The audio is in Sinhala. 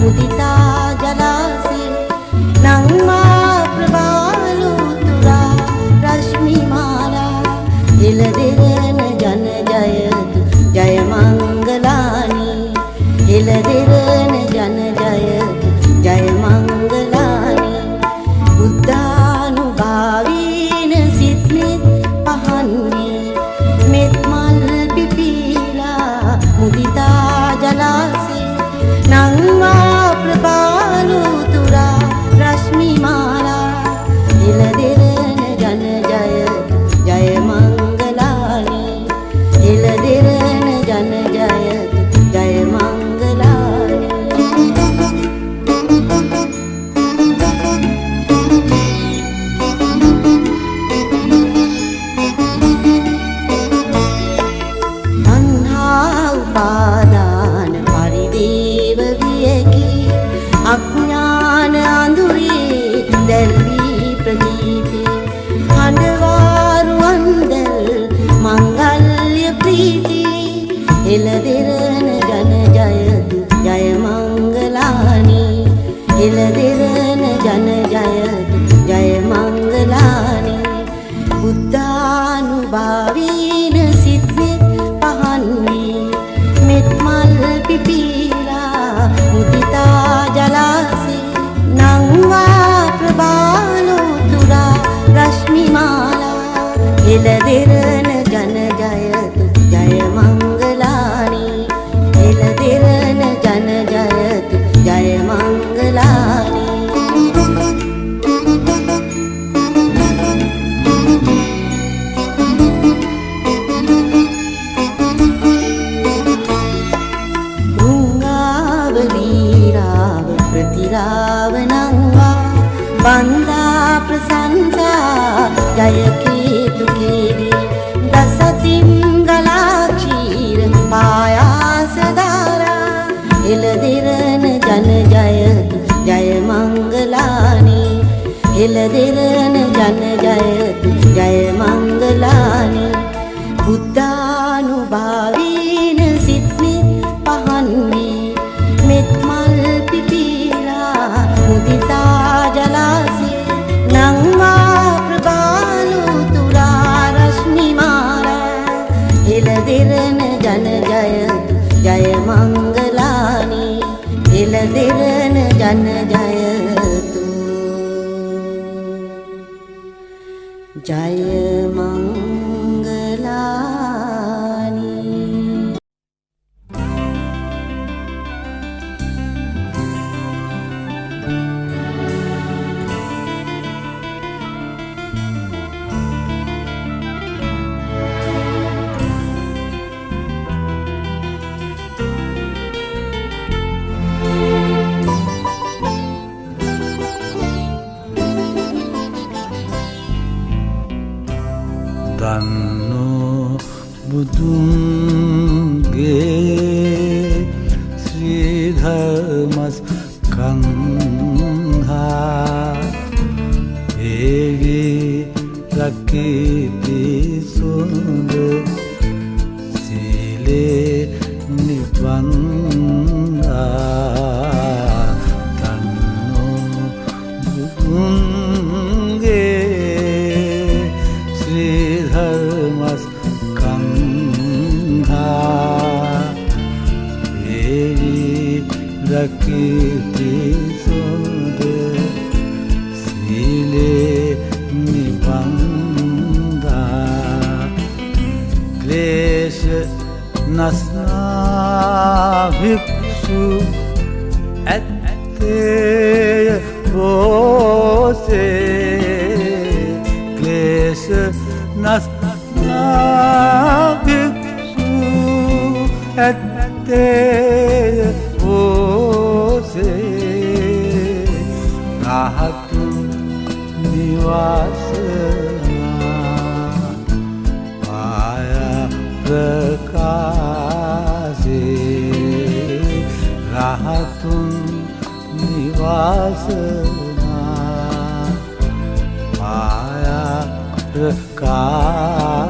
मुदिता जलासे नंगा प्रबालु तुरा रश्मि माला हिलदिरन जन जयतु जय मंगलानी हिलदिरन जन जयतु जय मंगलानी බුද්ධානුභාවීන සිත්නෙත් පහන්නේ මෙත් මල් පිපිලා මුදිතා ජලාසේ නංවා ප්‍රබාලු තුරා රශ්මි මාලා හිලදෙරන ජන ජයතු ජය මංගලානි හිලදෙරන ජන ජයතු ජය මංගලානි පාදාන පරිදේව වියකි අඥාන අඳුරේ දැල්වී ප්‍රදීපේ හඬවාරු අන්දල් මංගල්‍ය ප්‍රීති එළදෙරන ජන ජයතු ජය මංගලානි එළදෙරන ජන ජයතු ජය මංගලානි බුද්ධානුභාවීන සිත්නෙත් පහන්නේ මෙත් මල් පිපිලා මුදිතා ජලාසේ නංවා ප්‍රබාලු තුරා රශ්මි මාලා එළදෙරන ජන ජයතු ජය මංගලානි එළදෙරන ජන ජයතු ජය මංගලානි प्रतिरावनंगा बंदा प्रसन्नता जय केतु केली दसतिंगलाक्षीर पायास धारा हिलदिरन जन जयतु जय मंगलानी हिलदिरन जन जयतु जय मंगलानी බුද්ධානුභාවීන සිත්නෙත් පහන්නේ මෙත් මල් පිපිලා මුදිතා ජලාසේ නංවා ප්‍රබාලු තුරා රශ්මි මාලා එළදෙරන ජන ජයතු ජය මංගලානි එළදෙරන ජන ජයතු ජය මංගලානි දන්නෝ බුදුන්ගේ ශ්‍රී ධර්මස්කන්ධා ඒවි රකිති සුන්ද සීලේ නිබන්ධා දන්නෝ බුදුන්ගේ ධර්මස්කන්ධා ඒවි රකිති සුන්ද සීලේ නිබන්ධා ක්ලේශ නස්නා භික්ෂු ඇත්තේය බෝසේ ක්ලේශ නස්නා භික්ෂු ඇත්තේය බෝසේ රහතු නිවාසනා පාය ප්‍රකාශේ රහතුන් නිවාසනා පාය ප්‍රකාශේ